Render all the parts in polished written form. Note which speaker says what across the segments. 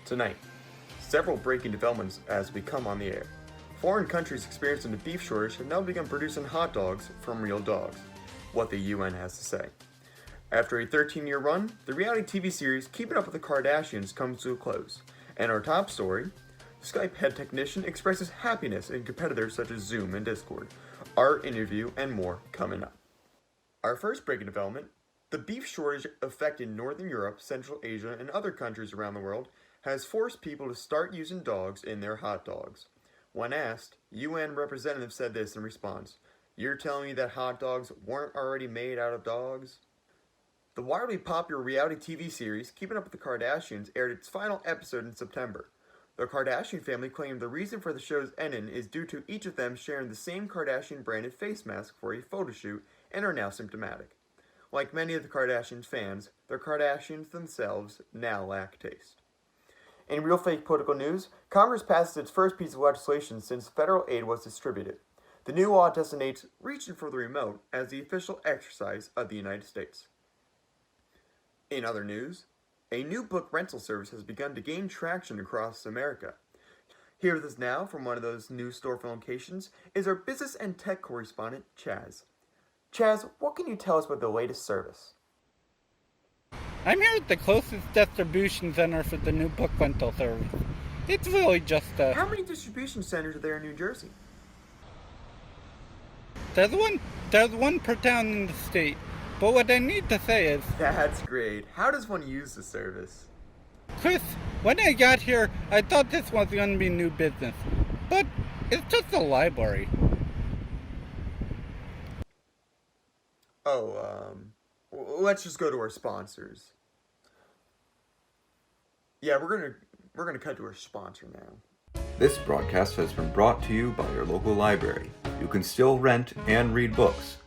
Speaker 1: Tonight, several breaking developments as we come on the air. Foreign countries experiencing a beef shortage have now begun producing hot dogs from real dogs. What the UN has to say. After a 13-year run, the reality TV series Keeping Up with the Kardashians comes to a close. And our top story, Skype head technician expresses happiness in competitors such as Zoom and Discord. Our interview and more coming up. Our first breaking development, the beef shortage affecting Northern Europe, Central Asia, and other countries around the world has forced people to start using dogs in their hot dogs. When asked, UN representative said this in response, "You're telling me that hot dogs weren't already made out of dogs?" The wildly popular reality TV series Keeping Up with the Kardashians aired its final episode in September. The Kardashian family claimed the reason for the show's ending is due to each of them sharing the same Kardashian-branded face mask for a photo shoot and are now symptomatic. Like many of the Kardashians' fans, the Kardashians themselves now lack taste. In real fake political news, Congress passes its first piece of legislation since federal aid was distributed. The new law designates reaching for the remote as the official exercise of the United States. In other news, a new book rental service has begun to gain traction across America. Here with us now from one of those new storefront locations is our business and tech correspondent, Chaz. Chaz, what can you tell us about the latest service?
Speaker 2: I'm here at the closest distribution center for the new book rental service. It's really just a...
Speaker 1: How many distribution centers are there in New Jersey?
Speaker 2: There's one per town in the state. But what I need to say is...
Speaker 1: That's great. How does one use the service?
Speaker 2: Chris, when I got here, I thought this was going to be new business. But it's just a library.
Speaker 1: Let's just go to our sponsors. Yeah, we're gonna cut to our sponsor now.
Speaker 3: This broadcast has been brought to you by your local library. You can still rent and read books,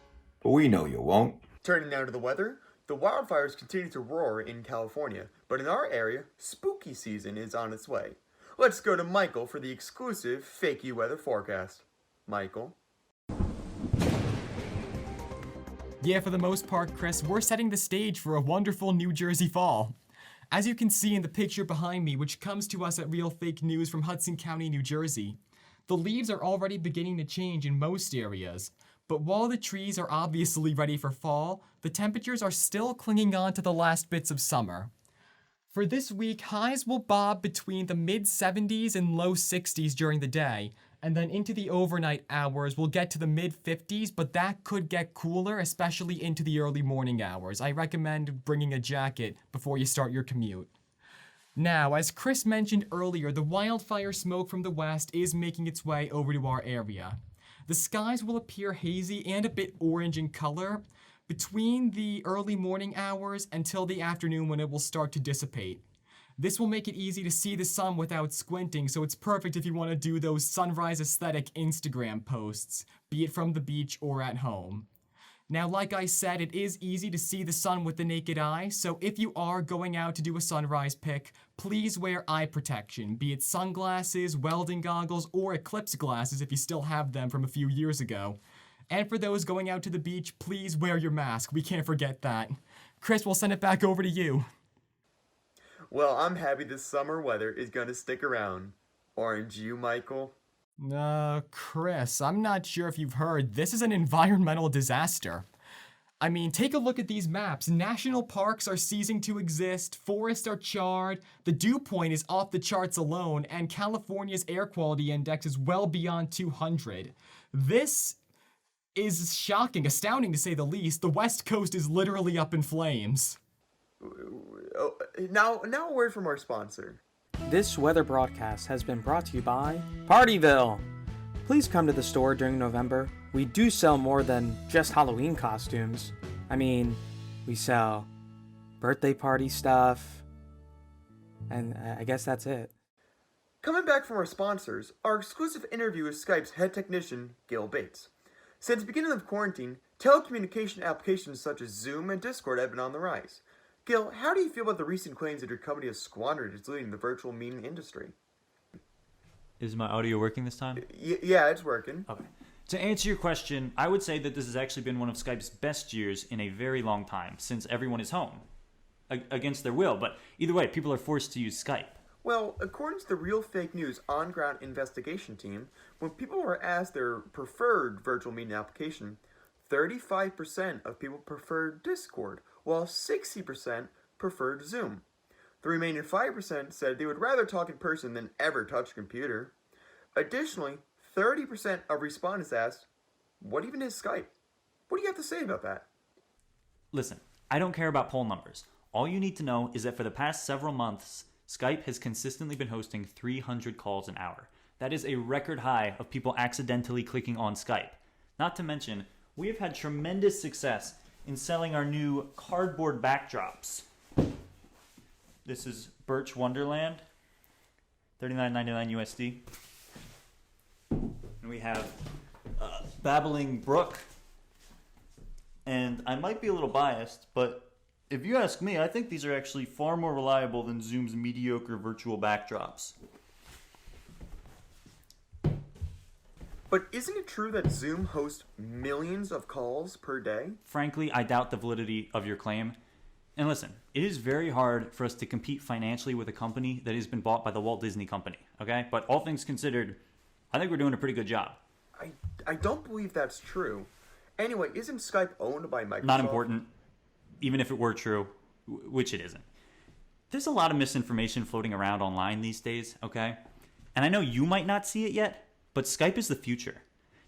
Speaker 3: but we know you won't.
Speaker 1: Turning now to the weather, the wildfires continue to roar in California, but in our area, spooky season is on its way. Let's go to Michael for the exclusive fakey weather forecast. Michael.
Speaker 4: Yeah, for the most part, Chris, we're setting the stage for a wonderful New Jersey fall. As you can see in the picture behind me, which comes to us at Real Fake News from Hudson County, New Jersey, the leaves are already beginning to change in most areas. But while the trees are obviously ready for fall, the temperatures are still clinging on to the last bits of summer. For this week, highs will bob between the mid-70s and low 60s during the day, and then into the overnight hours we'll get to the mid-50s, but that could get cooler, especially into the early morning hours. I recommend bringing a jacket before you start your commute. Now, as Chris mentioned earlier, the wildfire smoke from the west is making its way over to our area. The skies will appear hazy and a bit orange in color between the early morning hours until the afternoon when it will start to dissipate. This will make it easy to see the sun without squinting, so it's perfect if you want to do those sunrise aesthetic Instagram posts, be it from the beach or at home. Now, like I said, it is easy to see the sun with the naked eye, so if you are going out to do a sunrise pic, please wear eye protection, be it sunglasses, welding goggles, or eclipse glasses if you still have them from a few years ago. And for those going out to the beach, please wear your mask. We can't forget that. Chris, we'll send it back over to you.
Speaker 1: Well, I'm happy this summer weather is going to stick around. Aren't you, Michael?
Speaker 4: Chris, I'm not sure if you've heard, this is an environmental disaster. I mean, take a look at these maps. National parks are ceasing to exist, forests are charred, the dew point is off the charts alone, and California's air quality index is well beyond 200. This is shocking, astounding to say the least. The West Coast is literally up in flames.
Speaker 1: Now a word from our sponsor.
Speaker 5: This weather broadcast has been brought to you by Partyville. Please come to the store during November. We do sell more than just Halloween costumes. I mean, we sell birthday party stuff, and I guess that's it.
Speaker 1: Coming back from our sponsors, our exclusive interview with Skype's head technician, Gil Bates. Since the beginning of quarantine, telecommunication applications such as Zoom and Discord have been on the rise. Gil, how do you feel about the recent claims that your company has squandered its leading the virtual meeting industry?
Speaker 6: Is my audio working this time?
Speaker 1: Yeah, it's working.
Speaker 6: Okay. To answer your question, I would say that this has actually been one of Skype's best years in a very long time, since everyone is home. Against their will, but either way, people are forced to use Skype.
Speaker 1: Well, according to the Real Fake News on-ground investigation team, when people were asked their preferred virtual meeting application, 35% of people preferred Discord, while 60% preferred Zoom. The remaining 5% said they would rather talk in person than ever touch a computer. Additionally, 30% of respondents asked, what even is Skype? What do you have to say about that?
Speaker 6: Listen, I don't care about poll numbers. All you need to know is that for the past several months, Skype has consistently been hosting 300 calls an hour. That is a record high of people accidentally clicking on Skype. Not to mention, we have had tremendous success in selling our new cardboard backdrops. This is Birch Wonderland, $39.99 USD. And we have Babbling Brook. And I might be a little biased, but if you ask me, I think these are actually far more reliable than Zoom's mediocre virtual backdrops.
Speaker 1: But isn't it true that Zoom hosts millions of calls per day?
Speaker 6: Frankly, I doubt the validity of your claim. And listen, it is very hard for us to compete financially with a company that has been bought by the Walt Disney Company, okay? But all things considered, I think we're doing a pretty good job.
Speaker 1: I don't believe that's true. Anyway, isn't Skype owned by Microsoft?
Speaker 6: Not important, even if it were true, which it isn't. There's a lot of misinformation floating around online these days, okay? And I know you might not see it yet, but Skype is the future.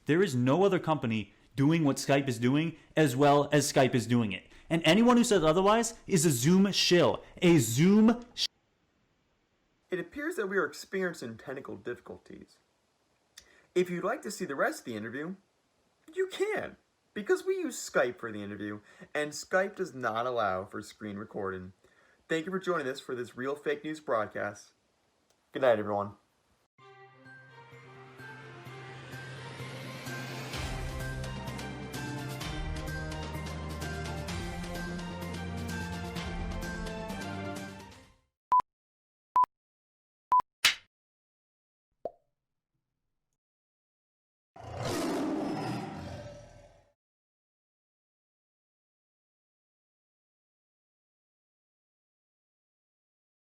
Speaker 6: There is no other company doing what Skype is doing as well as Skype is doing it. And anyone who says otherwise is a Zoom shill. A Zoom shill.
Speaker 1: It appears that we are experiencing technical difficulties. If you'd like to see the rest of the interview, you can, because we use Skype for the interview, and Skype does not allow for screen recording. Thank you for joining us for this Real Fake News broadcast. Good night, everyone.